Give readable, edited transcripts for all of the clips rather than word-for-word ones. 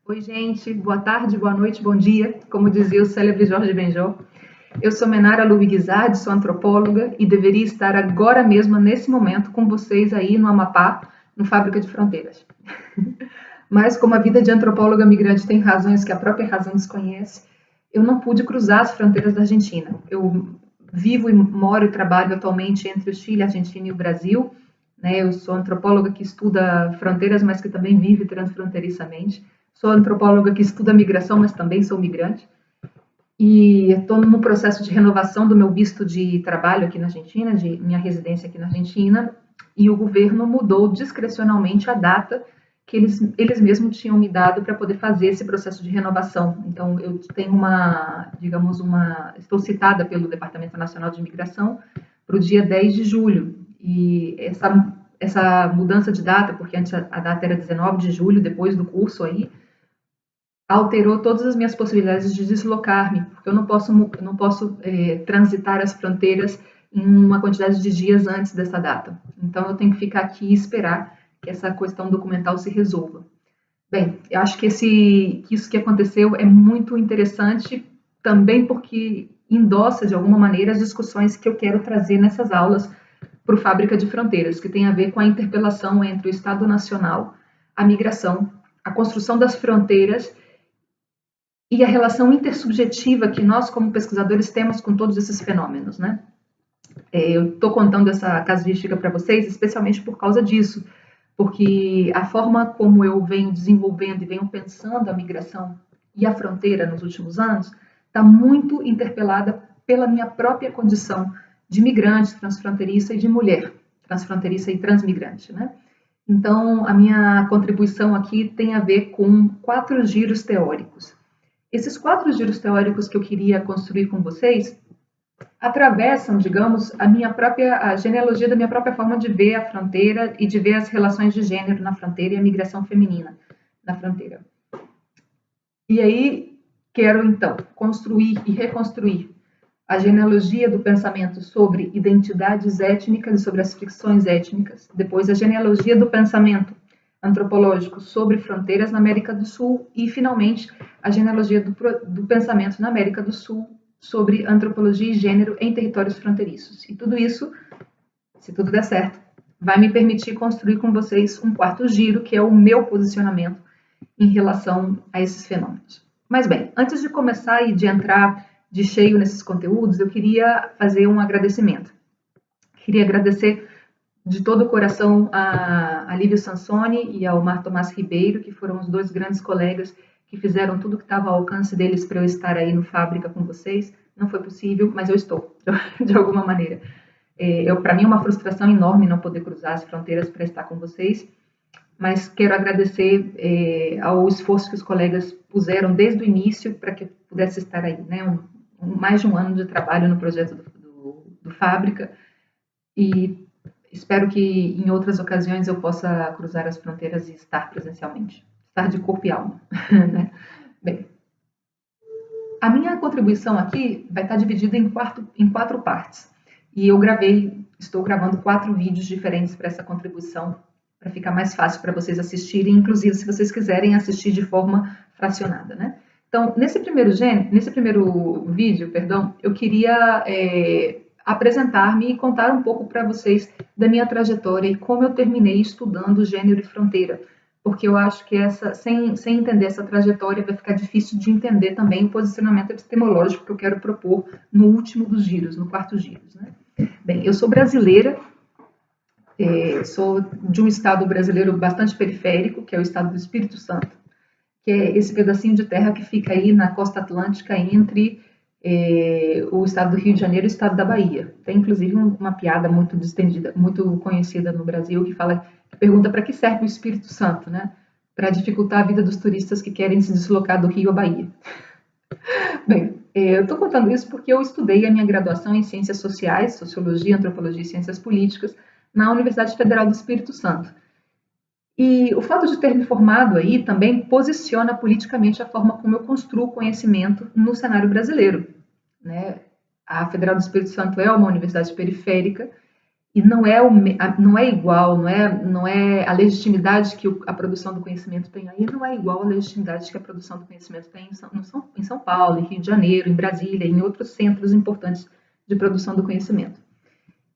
Oi, gente, boa tarde, boa noite, bom dia, como dizia o célebre Jorge Benjor. Eu sou Menara Luiz Guizardi, sou antropóloga e deveria estar agora mesmo, nesse momento, com vocês aí no Amapá, no Fábrica de Fronteiras. Mas como a vida de antropóloga migrante tem razões que a própria razão desconhece, eu não pude cruzar as fronteiras da Argentina. Eu vivo, moro e trabalho atualmente entre o Chile, a Argentina e o Brasil. Eu sou antropóloga que estuda fronteiras, mas que também vive transfronteiriçamente. Sou antropóloga que estuda migração, mas também sou migrante. E estou no processo de renovação do meu visto de trabalho aqui na Argentina, de minha residência aqui na Argentina, e o governo mudou discrecionalmente a data que eles mesmos tinham me dado para poder fazer esse processo de renovação. Então, eu tenho estou citada pelo Departamento Nacional de Imigração para o dia 10 de julho. E essa mudança de data, porque antes a data era 19 de julho, depois do curso aí, alterou todas as minhas possibilidades de deslocar-me, porque eu não posso transitar as fronteiras em uma quantidade de dias antes dessa data. Então, eu tenho que ficar aqui e esperar que essa questão documental se resolva. Bem, eu acho que isso que aconteceu é muito interessante também porque endossa, de alguma maneira, as discussões que eu quero trazer nessas aulas para o Fábrica de Fronteiras, que tem a ver com a interpelação entre o Estado Nacional, a migração, a construção das fronteiras e a relação intersubjetiva que nós, como pesquisadores, temos com todos esses fenômenos, né? Eu estou contando essa casuística para vocês, especialmente por causa disso, porque a forma como eu venho desenvolvendo e venho pensando a migração e a fronteira nos últimos anos está muito interpelada pela minha própria condição de migrante transfronteiriça e de mulher transfronteiriça e transmigrante, né? Então, a minha contribuição aqui tem a ver com 4 giros teóricos. Esses 4 giros teóricos que eu queria construir com vocês atravessam, digamos, a genealogia da minha própria forma de ver a fronteira e de ver as relações de gênero na fronteira e a migração feminina na fronteira. E aí, quero, então, construir e reconstruir a genealogia do pensamento sobre identidades étnicas e sobre as fricções étnicas, depois a genealogia do pensamento antropológico sobre fronteiras na América do Sul e, finalmente, a genealogia do pensamento na América do Sul sobre antropologia e gênero em territórios fronteiriços. E tudo isso, se tudo der certo, vai me permitir construir com vocês um 4º giro, que é o meu posicionamento em relação a esses fenômenos. Mas bem, antes de começar e de entrar de cheio nesses conteúdos, eu queria fazer um agradecimento. Queria agradecer de todo o coração a Lívia Sansoni e ao Mar Tomás Ribeiro, que foram os 2 grandes colegas que fizeram tudo que estava ao alcance deles para eu estar aí no Fábrica com vocês. Não foi possível, mas eu estou, de alguma maneira. Para mim é uma frustração enorme não poder cruzar as fronteiras para estar com vocês, mas quero agradecer ao esforço que os colegas puseram desde o início para que eu pudesse estar aí, né? Mais de um ano de trabalho no projeto do Fábrica, e espero que em outras ocasiões eu possa cruzar as fronteiras e estar presencialmente, estar de corpo e alma, né? Bem, a minha contribuição aqui vai estar dividida em 4 partes, e estou gravando 4 vídeos diferentes para essa contribuição, para ficar mais fácil para vocês assistirem, inclusive se vocês quiserem assistir de forma fracionada, né? Então, nesse primeiro vídeo, eu queria apresentar-me e contar um pouco para vocês da minha trajetória e como eu terminei estudando gênero e fronteira, porque eu acho que sem entender essa trajetória vai ficar difícil de entender também o posicionamento epistemológico que eu quero propor no último dos giros, no 4º giro, né? Bem, eu sou brasileira, sou de um estado brasileiro bastante periférico, que é o estado do Espírito Santo, que é esse pedacinho de terra que fica aí na costa atlântica entre o estado do Rio de Janeiro e o estado da Bahia. Tem inclusive uma piada muito distendida, muito conhecida no Brasil, que pergunta para que serve o Espírito Santo, né? Para dificultar a vida dos turistas que querem se deslocar do Rio à Bahia. Bem, eu estou contando isso porque eu estudei a minha graduação em Ciências Sociais, Sociologia, Antropologia e Ciências Políticas na Universidade Federal do Espírito Santo. E o fato de ter me formado aí também posiciona politicamente a forma como eu construo conhecimento no cenário brasileiro, né? A Federal do Espírito Santo é uma universidade periférica e não é igual, não é a legitimidade que a produção do conhecimento tem aí, não é igual à legitimidade que a produção do conhecimento tem em São Paulo, em Rio de Janeiro, em Brasília, em outros centros importantes de produção do conhecimento.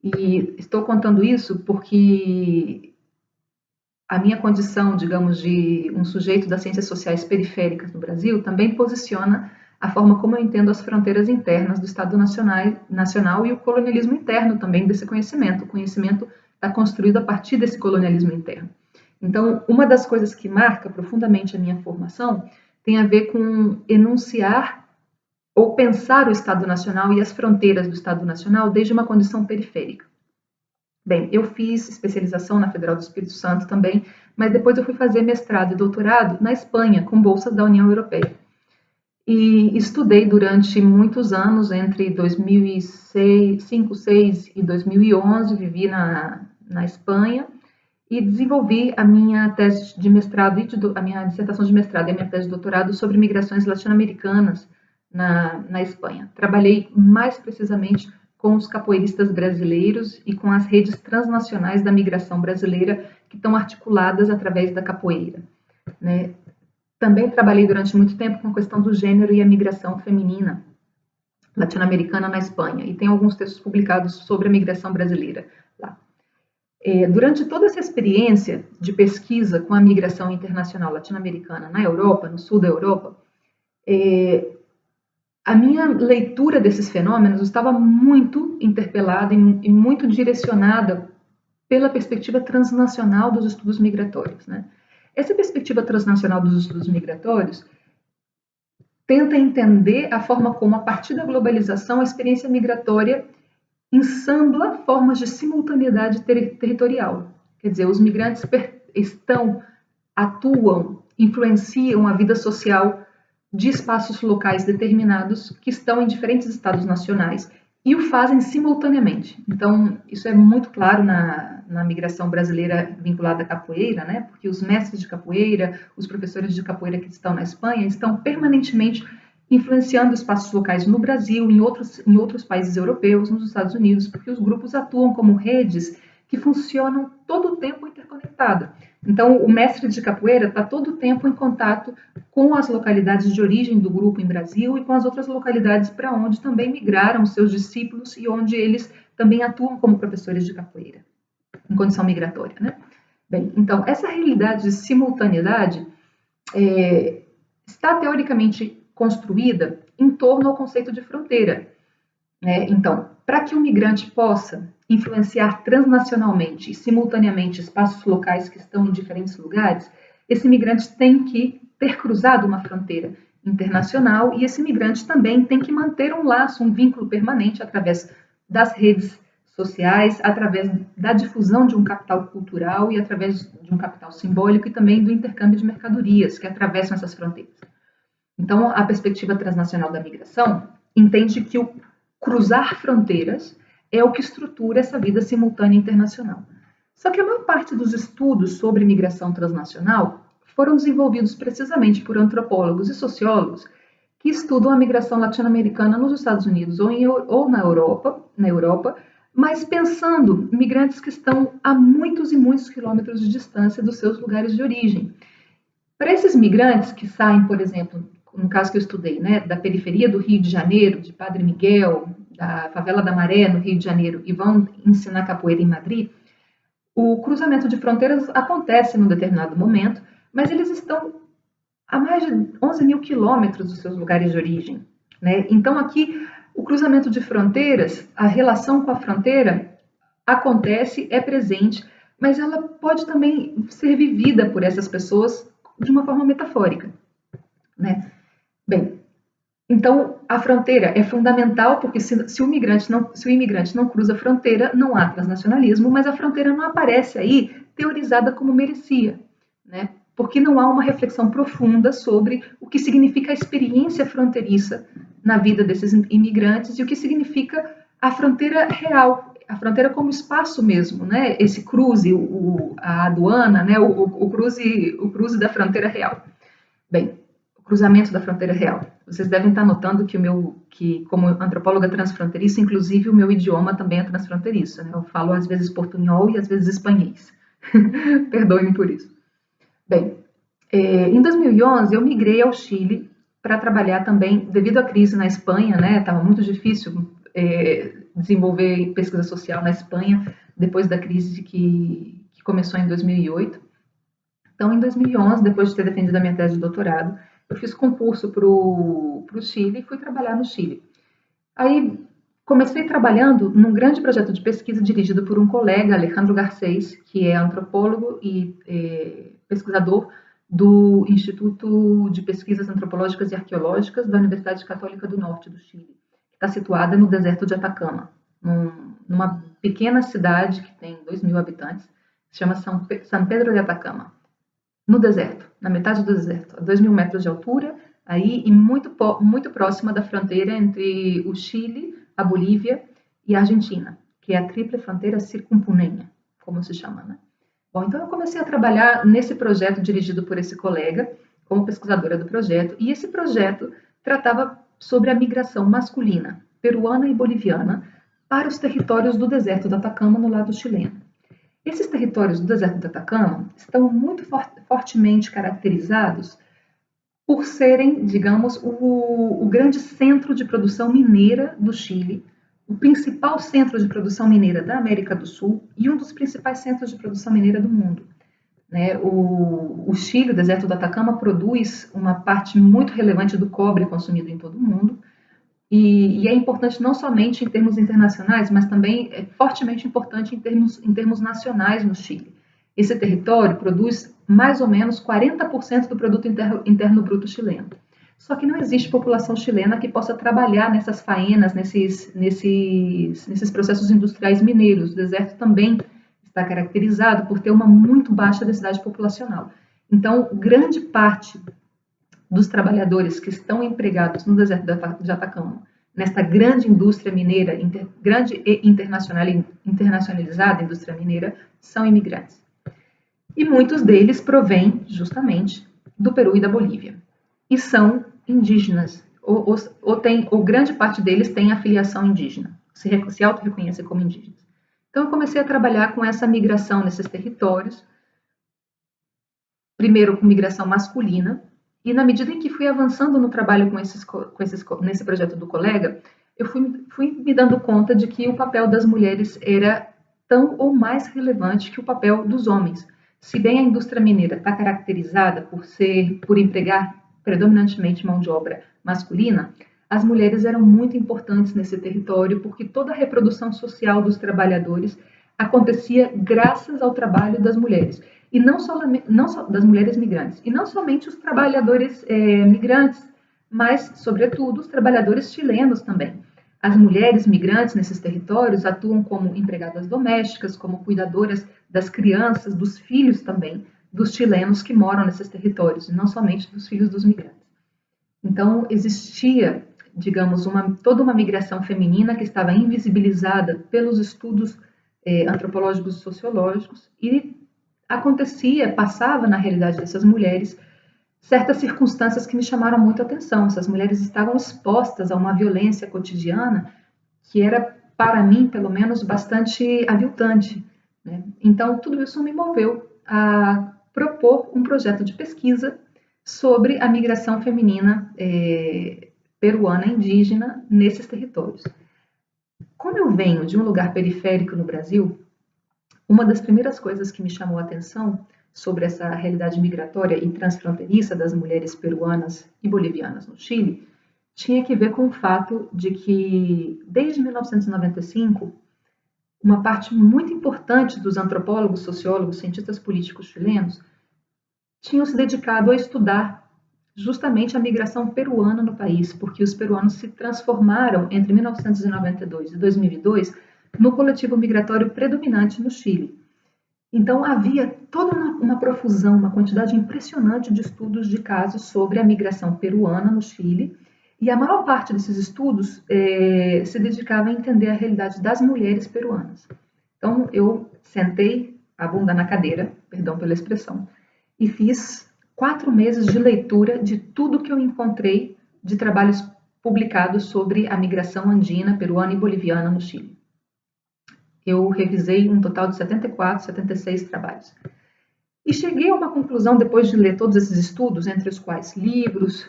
E estou contando isso porque a minha condição, digamos, de um sujeito das ciências sociais periféricas no Brasil também posiciona a forma como eu entendo as fronteiras internas do Estado nacional e o colonialismo interno também desse conhecimento. O conhecimento está construído a partir desse colonialismo interno. Então, uma das coisas que marca profundamente a minha formação tem a ver com enunciar ou pensar o Estado nacional e as fronteiras do Estado nacional desde uma condição periférica. Bem, eu fiz especialização na Federal do Espírito Santo também, mas depois eu fui fazer mestrado e doutorado na Espanha, com bolsas da União Europeia. E estudei durante muitos anos, entre 2005, 2006 e 2011, vivi na Espanha e desenvolvi a minha tese de mestrado, a minha dissertação de mestrado e a minha tese de doutorado sobre migrações latino-americanas na Espanha. Trabalhei mais precisamente com os capoeiristas brasileiros e com as redes transnacionais da migração brasileira que estão articuladas através da capoeira, né? Também trabalhei durante muito tempo com a questão do gênero e a migração feminina latino-americana na Espanha, e tem alguns textos publicados sobre a migração brasileira lá. Durante toda essa experiência de pesquisa com a migração internacional latino-americana na Europa, no sul da Europa, a minha leitura desses fenômenos estava muito interpelada e muito direcionada pela perspectiva transnacional dos estudos migratórios, né? Essa perspectiva transnacional dos estudos migratórios tenta entender a forma como, a partir da globalização, a experiência migratória ensambla formas de simultaneidade territorial. Quer dizer, os migrantes atuam, influenciam a vida social de espaços locais determinados que estão em diferentes estados nacionais e o fazem simultaneamente. Então, isso é muito claro na migração brasileira vinculada à capoeira, né? Porque os mestres de capoeira, os professores de capoeira que estão na Espanha, estão permanentemente influenciando espaços locais no Brasil, em outros países europeus, nos Estados Unidos, porque os grupos atuam como redes que funcionam todo o tempo interconectada. Então, o mestre de capoeira está todo o tempo em contato com as localidades de origem do grupo em Brasil e com as outras localidades para onde também migraram os seus discípulos e onde eles também atuam como professores de capoeira, em condição migratória, né? Bem, então, essa realidade de simultaneidade está teoricamente construída em torno ao conceito de fronteira, né? Então, para que o migrante possa influenciar transnacionalmente e simultaneamente espaços locais que estão em diferentes lugares, esse migrante tem que ter cruzado uma fronteira internacional e esse migrante também tem que manter um laço, um vínculo permanente através das redes sociais, através da difusão de um capital cultural e através de um capital simbólico e também do intercâmbio de mercadorias que atravessam essas fronteiras. Então, a perspectiva transnacional da migração entende que o cruzar fronteiras é o que estrutura essa vida simultânea internacional. Só que a maior parte dos estudos sobre migração transnacional foram desenvolvidos precisamente por antropólogos e sociólogos que estudam a migração latino-americana nos Estados Unidos ou na Europa, mas pensando migrantes que estão a muitos e muitos quilômetros de distância dos seus lugares de origem. Para esses migrantes que saem, por exemplo, no caso que eu estudei, né, da periferia do Rio de Janeiro, de Padre Miguel, da favela da Maré, no Rio de Janeiro, e vão ensinar capoeira em Madrid, o cruzamento de fronteiras acontece num determinado momento, mas eles estão a mais de 11 mil quilômetros dos seus lugares de origem, né? Então, aqui, o cruzamento de fronteiras, a relação com a fronteira acontece, é presente, mas ela pode também ser vivida por essas pessoas de uma forma metafórica, né? Bem, então, a fronteira é fundamental porque se o imigrante não cruza a fronteira, não há transnacionalismo, mas a fronteira não aparece aí teorizada como merecia, né? Porque não há uma reflexão profunda sobre o que significa a experiência fronteiriça na vida desses imigrantes e o que significa a fronteira real, a fronteira como espaço mesmo, né? Esse cruze, a aduana, né? O cruze da fronteira real. Bem, cruzamento da fronteira real. Vocês devem estar notando que como antropóloga transfronteiriça, inclusive o meu idioma também é transfronteiriço, né? Eu falo às vezes portunhol e às vezes espanhês. Perdoe-me por isso. Bem, em 2011 eu migrei ao Chile para trabalhar também, devido à crise na Espanha, né? Estava muito difícil desenvolver pesquisa social na Espanha depois da crise que começou em 2008. Então, em 2011, depois de ter defendido a minha tese de doutorado, eu fiz concurso para o Chile e fui trabalhar no Chile. Aí, comecei trabalhando num grande projeto de pesquisa dirigido por um colega, Alejandro Garcés, que é antropólogo e pesquisador do Instituto de Pesquisas Antropológicas e Arqueológicas da Universidade Católica do Norte do Chile, que está situada no deserto de Atacama, numa pequena cidade que tem 2.000 habitantes, que se chama San Pedro de Atacama, no deserto, na metade do deserto, a 2.000 metros de altura, aí e muito próxima da fronteira entre o Chile, a Bolívia e a Argentina, que é a tríplice fronteira circumpunenha, como se chama, né? Bom, então eu comecei a trabalhar nesse projeto dirigido por esse colega, como pesquisadora do projeto, e esse projeto tratava sobre a migração masculina, peruana e boliviana, para os territórios do deserto do Atacama, no lado chileno. Esses territórios do deserto do Atacama estão muito fortemente caracterizados por serem, digamos, o grande centro de produção mineira do Chile, o principal centro de produção mineira da América do Sul e um dos principais centros de produção mineira do mundo. Né? O Chile, o deserto do Atacama, produz uma parte muito relevante do cobre consumido em todo o mundo, e é importante não somente em termos internacionais, mas também é fortemente importante em termos nacionais no Chile. Esse território produz mais ou menos 40% do produto interno bruto chileno. Só que não existe população chilena que possa trabalhar nessas faenas, nesses processos industriais mineiros. O deserto também está caracterizado por ter uma muito baixa densidade populacional. Então, grande parte dos trabalhadores que estão empregados no deserto de Atacama, nesta grande indústria mineira, grande e internacionalizada indústria mineira, são imigrantes. E muitos deles provêm, justamente, do Peru e da Bolívia. E são indígenas, ou grande parte deles tem afiliação indígena, se auto-reconhecem como indígenas. Então, eu comecei a trabalhar com essa migração nesses territórios, primeiro com migração masculina, e na medida em que fui avançando no trabalho nesse projeto do colega, eu fui me dando conta de que o papel das mulheres era tão ou mais relevante que o papel dos homens. Se bem a indústria mineira está caracterizada por empregar predominantemente mão de obra masculina, as mulheres eram muito importantes nesse território porque toda a reprodução social dos trabalhadores acontecia graças ao trabalho das mulheres. E não só das mulheres migrantes, e não somente os trabalhadores migrantes, mas, sobretudo, os trabalhadores chilenos também. As mulheres migrantes nesses territórios atuam como empregadas domésticas, como cuidadoras das crianças, dos filhos também, dos chilenos que moram nesses territórios, e não somente dos filhos dos migrantes. Então, existia, digamos, toda uma migração feminina que estava invisibilizada pelos estudos antropológicos e sociológicos, e passava na realidade dessas mulheres certas circunstâncias que me chamaram muito a atenção. Essas mulheres estavam expostas a uma violência cotidiana que era, para mim, pelo menos, bastante aviltante, né? Então, tudo isso me moveu a propor um projeto de pesquisa sobre a migração feminina peruana indígena nesses territórios. Como eu venho de um lugar periférico no Brasil, uma das primeiras coisas que me chamou a atenção sobre essa realidade migratória e transfronteiriça das mulheres peruanas e bolivianas no Chile tinha que ver com o fato de que, desde 1995, uma parte muito importante dos antropólogos, sociólogos, cientistas políticos chilenos tinham se dedicado a estudar justamente a migração peruana no país, porque os peruanos se transformaram entre 1992 e 2002 no coletivo migratório predominante no Chile. Então, havia toda uma profusão, uma quantidade impressionante de estudos de casos sobre a migração peruana no Chile, e a maior parte desses estudos se dedicava a entender a realidade das mulheres peruanas. Então, eu sentei a bunda na cadeira, perdão pela expressão, e fiz 4 meses de leitura de tudo que eu encontrei de trabalhos publicados sobre a migração andina, peruana e boliviana no Chile. Eu revisei um total de 74, 76 trabalhos. E cheguei a uma conclusão, depois de ler todos esses estudos, entre os quais livros,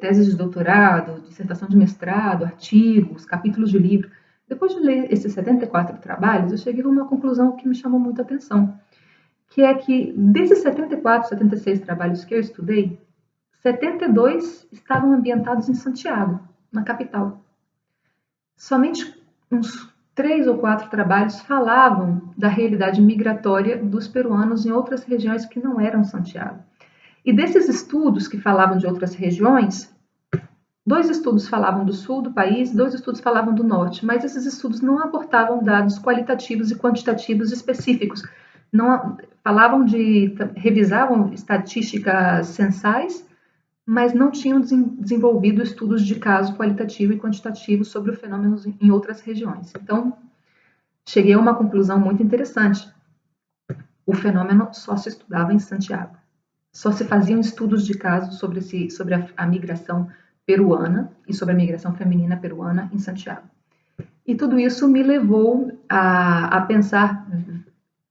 teses de doutorado, dissertação de mestrado, artigos, capítulos de livro. Depois de ler esses 74 trabalhos, eu cheguei a uma conclusão que me chamou muita atenção, que é que desses 74, 76 trabalhos que eu estudei, 72 estavam ambientados em Santiago, na capital. Somente uns 3 ou 4 trabalhos falavam da realidade migratória dos peruanos em outras regiões que não eram Santiago. E desses estudos que falavam de outras regiões, 2 estudos falavam do sul do país, 2 estudos falavam do norte, mas esses estudos não aportavam dados qualitativos e quantitativos específicos. Não falavam revisavam estatísticas censais, mas não tinham desenvolvido estudos de caso qualitativo e quantitativo sobre o fenômeno em outras regiões. Então, cheguei a uma conclusão muito interessante. O fenômeno só se estudava em Santiago. Só se faziam estudos de caso sobre a migração peruana e sobre a migração feminina peruana em Santiago. E tudo isso me levou a pensar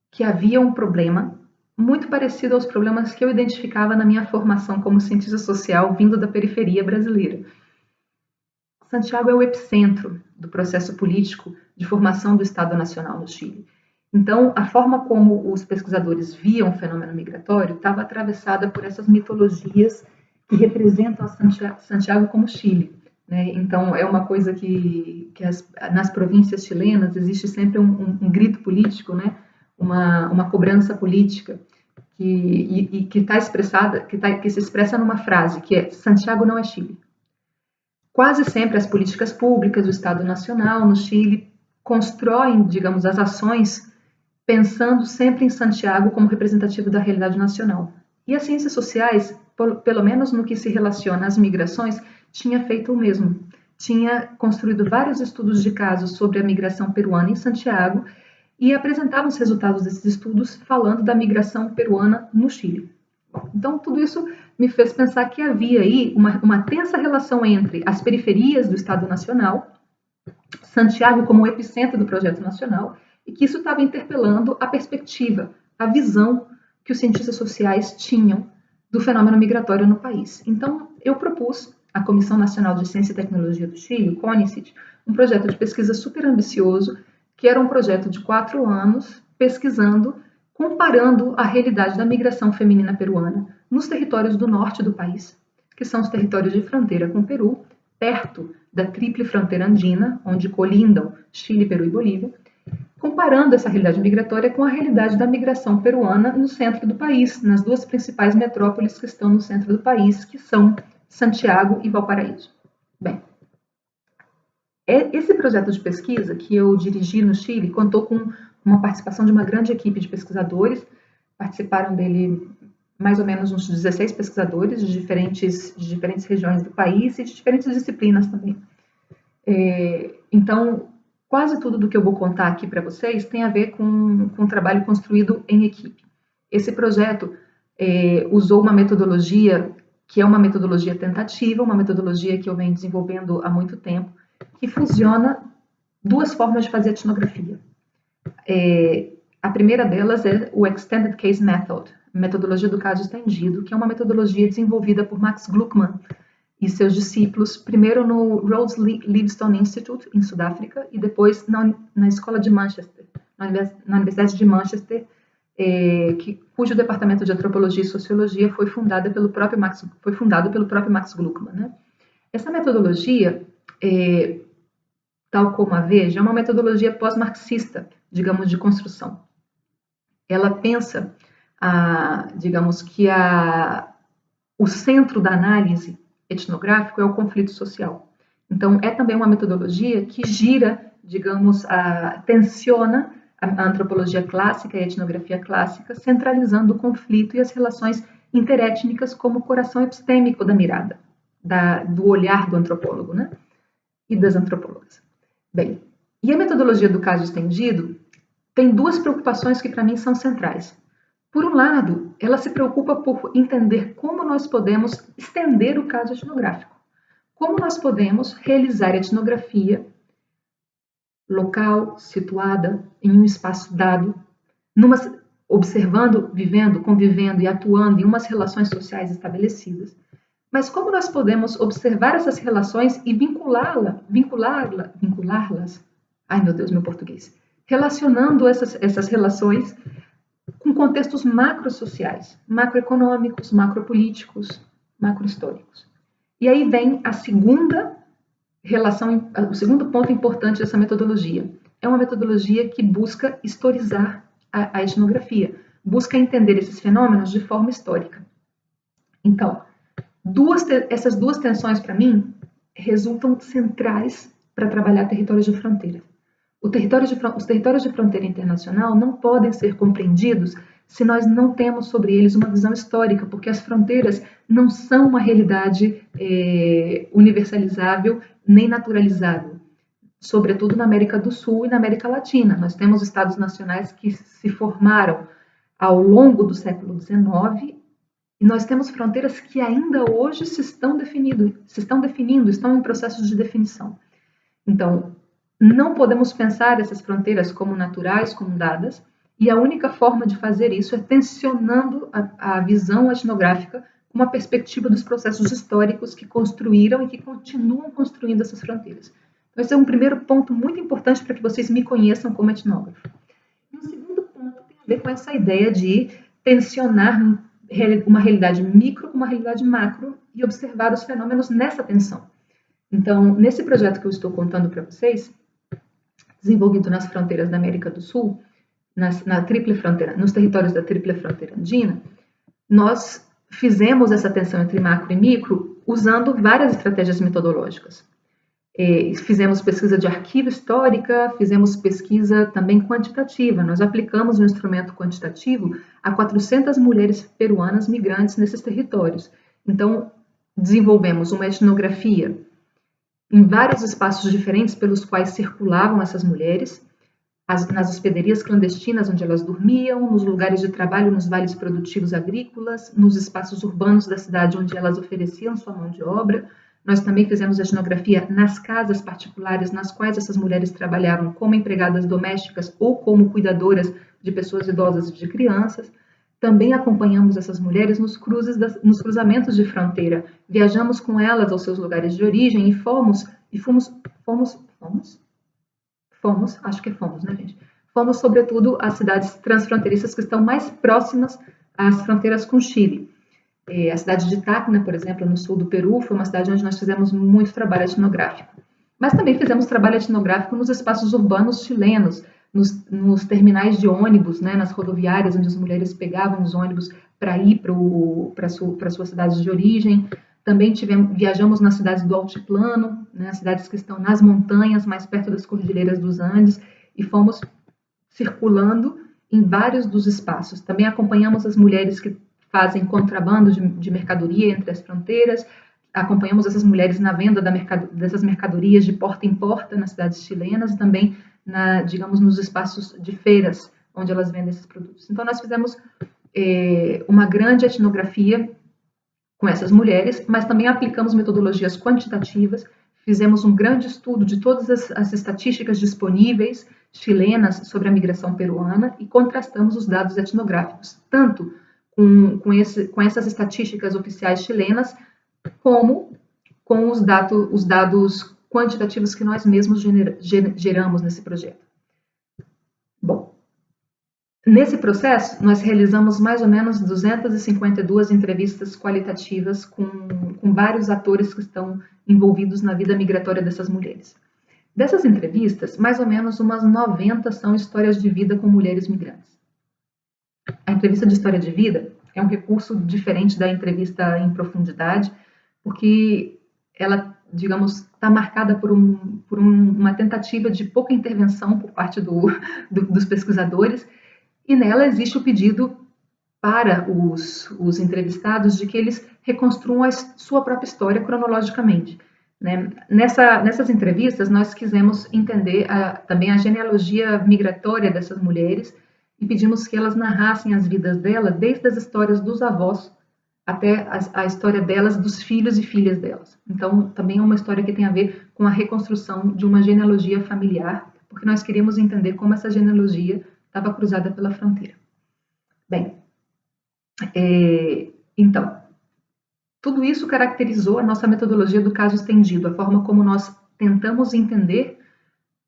que havia um problema muito parecido aos problemas que eu identificava na minha formação como cientista social vindo da periferia brasileira. Santiago é o epicentro do processo político de formação do Estado Nacional no Chile. Então, a forma como os pesquisadores viam o fenômeno migratório estava atravessada por essas mitologias que representam Santiago como Chile. Né? Então, é uma coisa que nas províncias chilenas existe sempre um grito político, né? Uma cobrança política que está expressada, que se expressa numa frase, que é: Santiago não é Chile. Quase sempre as políticas públicas do Estado Nacional no Chile constroem, digamos, as ações pensando sempre em Santiago como representativo da realidade nacional. E as ciências sociais, pelo menos no que se relaciona às migrações, tinha feito o mesmo. Tinha construído vários estudos de casos sobre a migração peruana em Santiago e apresentava os resultados desses estudos falando da migração peruana no Chile. Então, tudo isso me fez pensar que havia aí uma tensa relação entre as periferias do Estado Nacional, Santiago como epicentro do projeto nacional, e que isso estava interpelando a perspectiva, a visão que os cientistas sociais tinham do fenômeno migratório no país. Então, eu propus à Comissão Nacional de Ciência e Tecnologia do Chile, o CONICIT, um projeto de pesquisa super ambicioso, que era um projeto de 4 anos, pesquisando, comparando a realidade da migração feminina peruana nos territórios do norte do país, que são os territórios de fronteira com o Peru, perto da tríplice fronteira andina, onde colindam Chile, Peru e Bolívia, comparando essa realidade migratória com a realidade da migração peruana no centro do país, nas 2 principais metrópoles que estão no centro do país, que são Santiago e Valparaíso. Bem, esse projeto de pesquisa que eu dirigi no Chile contou com uma participação de uma grande equipe de pesquisadores. Participaram dele mais ou menos uns 16 pesquisadores de diferentes regiões do país e de diferentes disciplinas também. Então, quase tudo do que eu vou contar aqui para vocês tem a ver com um trabalho construído em equipe. Esse projeto usou uma metodologia que é uma metodologia tentativa, uma metodologia que eu venho desenvolvendo há muito tempo, que fusiona 2 formas de fazer etnografia. A primeira delas é o Extended Case Method, metodologia do caso estendido, que é uma metodologia desenvolvida por Max Gluckman e seus discípulos, primeiro no Rhodes Livingstone Institute, em Sudáfrica, e depois na Escola de Manchester, na Universidade de Manchester, cujo departamento de Antropologia e Sociologia foi fundado pelo próprio Max Gluckman. Né? Essa metodologia, tal como a Veja, é uma metodologia pós-marxista, digamos, de construção. Ela pensa, digamos, que o centro da análise etnográfica é o conflito social. Então, é também uma metodologia que gira, digamos, tensiona a antropologia clássica e a etnografia clássica, centralizando o conflito e as relações interétnicas como coração epistêmico da mirada, do olhar do antropólogo, né? E das antropólogas. Bem, e a metodologia do caso estendido tem 2 preocupações que para mim são centrais. Por um lado, ela se preocupa por entender como nós podemos estender o caso etnográfico, como nós podemos realizar etnografia local, situada, em um espaço dado, observando, vivendo, convivendo e atuando em umas relações sociais estabelecidas. Mas como nós podemos observar essas relações e vinculá-las, ai meu Deus, meu português, relacionando essas relações com contextos macrosociais, macroeconômicos, macropolíticos, macrohistóricos. E aí vem a segunda relação, o segundo ponto importante dessa metodologia. É uma metodologia que busca historizar a etnografia, busca entender esses fenômenos de forma histórica. Então, essas duas tensões, para mim, resultam centrais para trabalhar territórios de fronteira. Os territórios de fronteira internacional não podem ser compreendidos se nós não temos sobre eles uma visão histórica, porque as fronteiras não são uma realidade universalizável nem naturalizável, sobretudo na América do Sul e na América Latina. Nós temos estados nacionais que se formaram ao longo do século XIX e nós temos fronteiras que ainda hoje se estão definindo, estão em processos de definição. Então, não podemos pensar essas fronteiras como naturais, como dadas, e a única forma de fazer isso é tensionando a visão etnográfica com uma perspectiva dos processos históricos que construíram e que continuam construindo essas fronteiras. Então, esse é um primeiro ponto muito importante para que vocês me conheçam como etnógrafo. E o segundo ponto tem a ver com essa ideia de tensionar uma realidade micro com uma realidade macro e observar os fenômenos nessa tensão. Então, nesse projeto que eu estou contando para vocês, desenvolvido nas fronteiras da América do Sul, nos territórios da Tríplice Fronteira Andina, nós fizemos essa tensão entre macro e micro usando várias estratégias metodológicas. Fizemos pesquisa de arquivo histórica, fizemos pesquisa também quantitativa. Nós aplicamos um instrumento quantitativo a 400 mulheres peruanas migrantes nesses territórios. Então, desenvolvemos uma etnografia em vários espaços diferentes pelos quais circulavam essas mulheres, nas hospedarias clandestinas onde elas dormiam, nos lugares de trabalho nos vales produtivos agrícolas, nos espaços urbanos da cidade onde elas ofereciam sua mão de obra. Nós também fizemos etnografia nas casas particulares nas quais essas mulheres trabalhavam como empregadas domésticas ou como cuidadoras de pessoas idosas e de crianças. Também acompanhamos essas mulheres nos cruzamentos de fronteira. Viajamos com elas aos seus lugares de origem e fomos, né, gente? Fomos, sobretudo, às cidades transfronteiriças que estão mais próximas às fronteiras com o Chile. A cidade de Tacna, por exemplo, no sul do Peru, foi uma cidade onde nós fizemos muito trabalho etnográfico. Mas também fizemos trabalho etnográfico nos espaços urbanos chilenos, nos terminais de ônibus, né, nas rodoviárias, onde as mulheres pegavam os ônibus para ir para suas cidades de origem. Também viajamos nas cidades do altiplano, né, cidades que estão nas montanhas, mais perto das cordilheiras dos Andes, e fomos circulando em vários dos espaços. Também acompanhamos as mulheres que fazem contrabando de mercadoria entre as fronteiras, acompanhamos essas mulheres na venda dessas mercadorias de porta em porta nas cidades chilenas e também, digamos, nos espaços de feiras onde elas vendem esses produtos. Então, nós fizemos uma grande etnografia com essas mulheres, mas também aplicamos metodologias quantitativas, fizemos um grande estudo de todas as estatísticas disponíveis chilenas sobre a migração peruana e contrastamos os dados etnográficos, tanto com essas estatísticas oficiais chilenas, como com os dados quantitativos que nós mesmos geramos nesse projeto. Bom, nesse processo, nós realizamos mais ou menos 252 entrevistas qualitativas com vários atores que estão envolvidos na vida migratória dessas mulheres. Dessas entrevistas, mais ou menos umas 90 são histórias de vida com mulheres migrantes. A entrevista de história de vida é um recurso diferente da entrevista em profundidade, porque ela, digamos, está marcada por uma tentativa de pouca intervenção por parte dos pesquisadores, e nela existe o pedido para os entrevistados de que eles reconstruam a sua própria história cronologicamente. Né? Nessas entrevistas, nós quisemos entender também a genealogia migratória dessas mulheres e pedimos que elas narrassem as vidas delas, desde as histórias dos avós até a história delas, dos filhos e filhas delas. Então, também é uma história que tem a ver com a reconstrução de uma genealogia familiar, porque nós queríamos entender como essa genealogia estava cruzada pela fronteira. Bem, então, tudo isso caracterizou a nossa metodologia do caso estendido, a forma como nós tentamos entender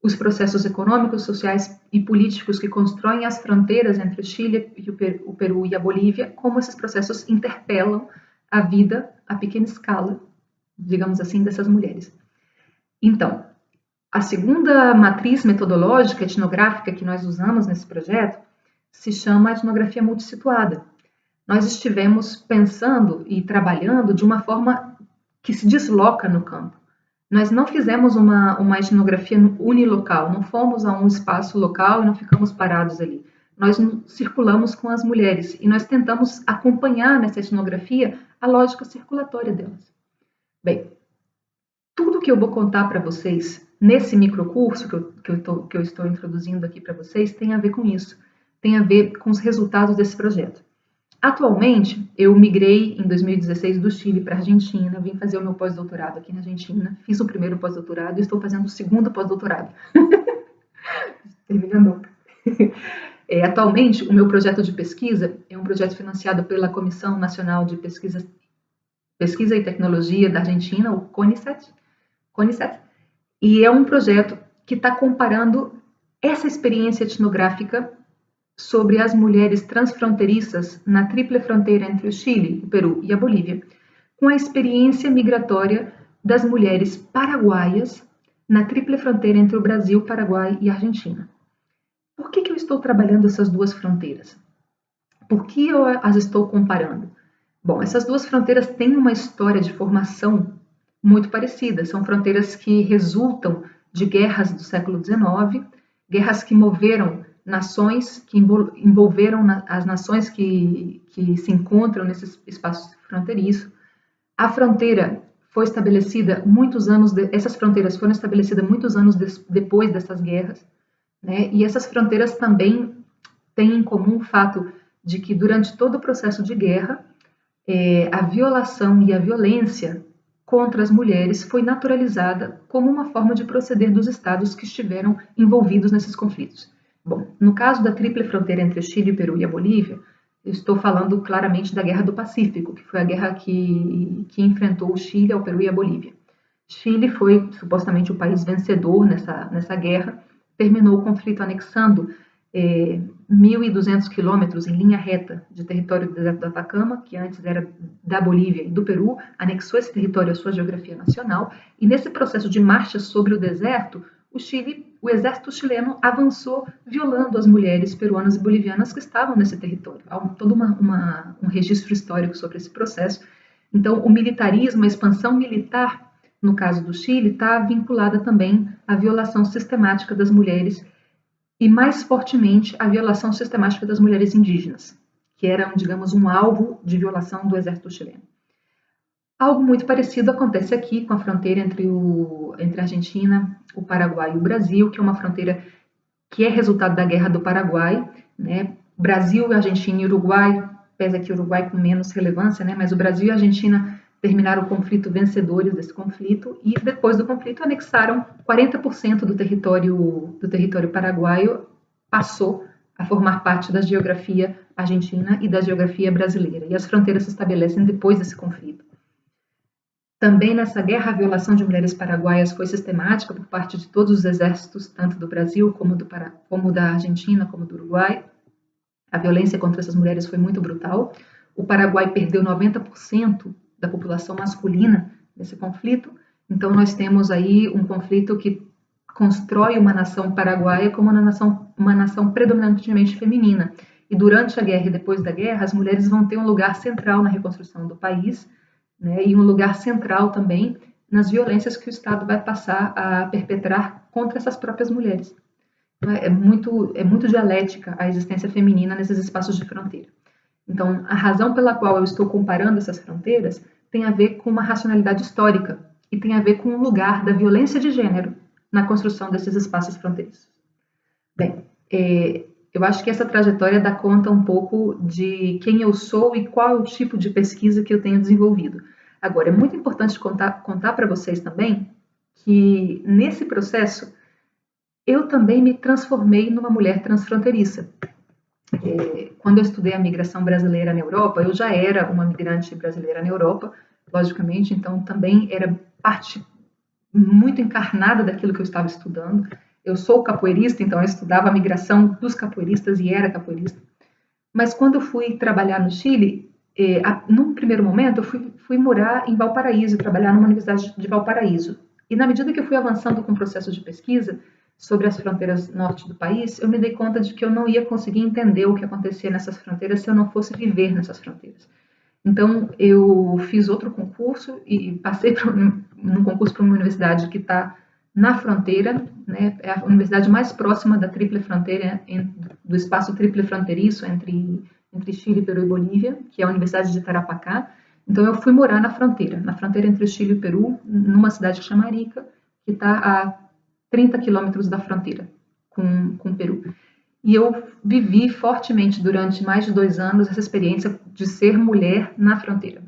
os processos econômicos, sociais e políticos que constroem as fronteiras entre o Chile, o Peru e a Bolívia, como esses processos interpelam a vida a pequena escala, digamos assim, dessas mulheres. Então, a segunda matriz metodológica etnográfica que nós usamos nesse projeto se chama etnografia multissituada. Nós estivemos pensando e trabalhando de uma forma que se desloca no campo. Nós não fizemos uma etnografia unilocal, não fomos a um espaço local e não ficamos parados ali. Nós circulamos com as mulheres e nós tentamos acompanhar nessa etnografia a lógica circulatória delas. Bem, tudo que eu vou contar para vocês nesse microcurso que eu estou introduzindo aqui para vocês tem a ver com isso, tem a ver com os resultados desse projeto. Atualmente, eu migrei em 2016 do Chile para a Argentina, vim fazer o meu pós-doutorado aqui na Argentina, fiz o primeiro pós-doutorado e estou fazendo o segundo pós-doutorado. Terminando. Atualmente, o meu projeto de pesquisa é um projeto financiado pela Comissão Nacional de Pesquisa e Tecnologia da Argentina, o CONICET, e é um projeto que está comparando essa experiência etnográfica sobre as mulheres transfronteiriças na tríplice fronteira entre o Chile, o Peru e a Bolívia, com a experiência migratória das mulheres paraguaias na tríplice fronteira entre o Brasil, Paraguai e Argentina. Por que eu estou trabalhando essas duas fronteiras? Por que eu as estou comparando? Bom, essas duas fronteiras têm uma história de formação muito parecida. São fronteiras que resultam de guerras do século XIX, guerras que moveram nações, que envolveram as nações que se encontram nesse espaço fronteiriço. A fronteira foi estabelecida essas fronteiras foram estabelecidas muitos anos depois dessas guerras, né? E essas fronteiras também têm em comum o fato de que durante todo o processo de guerra, a violação e a violência contra as mulheres foi naturalizada como uma forma de proceder dos estados que estiveram envolvidos nesses conflitos. Bom, no caso da tríplice fronteira entre o Chile, o Peru e a Bolívia, eu estou falando claramente da Guerra do Pacífico, que foi a guerra que enfrentou o Chile, o Peru e a Bolívia. Chile foi supostamente o país vencedor nessa guerra, terminou o conflito anexando 1.200 quilômetros em linha reta de território do deserto do Atacama, que antes era da Bolívia e do Peru, anexou esse território à sua geografia nacional, e nesse processo de marcha sobre o deserto, o exército chileno avançou violando as mulheres peruanas e bolivianas que estavam nesse território. Há todo um registro histórico sobre esse processo. Então, o militarismo, a expansão militar, no caso do Chile, está vinculada também à violação sistemática das mulheres e, mais fortemente, à violação sistemática das mulheres indígenas, que eram, digamos, um alvo de violação do exército chileno. Algo muito parecido acontece aqui com a fronteira entre a Argentina, o Paraguai e o Brasil, que é uma fronteira que é resultado da Guerra do Paraguai, né? Brasil, Argentina e Uruguai, pese que o Uruguai com menos relevância, né? Mas o Brasil e a Argentina terminaram o conflito vencedores desse conflito e depois do conflito anexaram 40% do território paraguaio, passou a formar parte da geografia argentina e da geografia brasileira. E as fronteiras se estabelecem depois desse conflito. Também nessa guerra, a violação de mulheres paraguaias foi sistemática por parte de todos os exércitos, tanto do Brasil como da Argentina, como do Uruguai. A violência contra essas mulheres foi muito brutal. O Paraguai perdeu 90% da população masculina nesse conflito. Então, nós temos aí um conflito que constrói uma nação paraguaia como uma nação predominantemente feminina. E durante a guerra e depois da guerra, as mulheres vão ter um lugar central na reconstrução do país, né, e um lugar central também nas violências que o Estado vai passar a perpetrar contra essas próprias mulheres. É muito dialética a existência feminina nesses espaços de fronteira. Então, a razão pela qual eu estou comparando essas fronteiras tem a ver com uma racionalidade histórica e tem a ver com o lugar da violência de gênero na construção desses espaços fronteiriços. Bem, eu acho que essa trajetória dá conta um pouco de quem eu sou e qual é o tipo de pesquisa que eu tenho desenvolvido. Agora, é muito importante contar para vocês também que nesse processo eu também me transformei numa mulher transfronteiriça. Quando eu estudei a migração brasileira na Europa, eu já era uma migrante brasileira na Europa, logicamente, então também era parte muito encarnada daquilo que eu estava estudando. Eu sou capoeirista, então eu estudava a migração dos capoeiristas e era capoeirista. Mas quando eu fui trabalhar no Chile, num primeiro momento, eu fui morar em Valparaíso, trabalhar numa universidade de Valparaíso. E na medida que eu fui avançando com o processo de pesquisa sobre as fronteiras norte do país, eu me dei conta de que eu não ia conseguir entender o que acontecia nessas fronteiras se eu não fosse viver nessas fronteiras. Então, eu fiz outro concurso e passei num concurso para uma universidade que está na fronteira, né? É a universidade mais próxima da tríplice fronteira, do espaço tríplice fronteiriço entre Chile, Peru e Bolívia, que é a Universidade de Tarapacá. Então, eu fui morar na fronteira entre o Chile e o Peru, numa cidade que chama Arica, que está a 30 quilômetros da fronteira com o Peru. E eu vivi fortemente durante mais de 2 anos essa experiência de ser mulher na fronteira.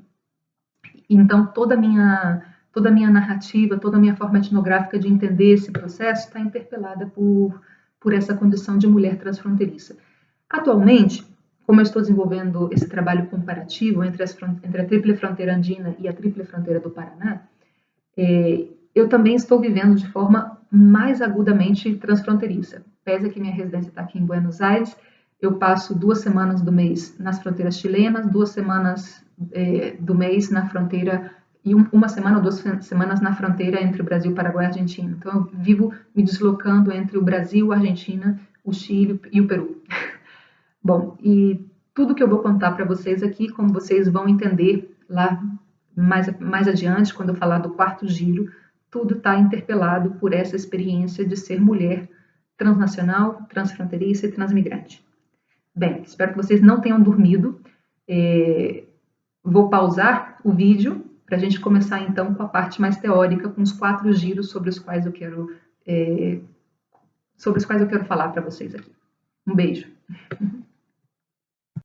Então, toda a minha narrativa, toda a minha forma etnográfica de entender esse processo está interpelada por essa condição de mulher transfronteiriça. Atualmente, como eu estou desenvolvendo esse trabalho comparativo entre a tríplice fronteira andina e a tríplice fronteira do Paraná, eu também estou vivendo de forma mais agudamente transfronteiriça. Pese que minha residência está aqui em Buenos Aires, eu passo 2 semanas do mês nas fronteiras chilenas, 2 semanas do mês na fronteira e uma semana ou 2 semanas na fronteira entre o Brasil, Paraguai e Argentina. Então, eu vivo me deslocando entre o Brasil, a Argentina, o Chile e o Peru. Bom, e tudo que eu vou contar para vocês aqui, como vocês vão entender lá mais adiante, quando eu falar do quarto giro, tudo está interpelado por essa experiência de ser mulher transnacional, transfronteiriça e transmigrante. Bem, espero que vocês não tenham dormido. Vou pausar o vídeo para a gente começar então com a parte mais teórica, com os 4 giros sobre os quais eu quero falar para vocês aqui. Um beijo.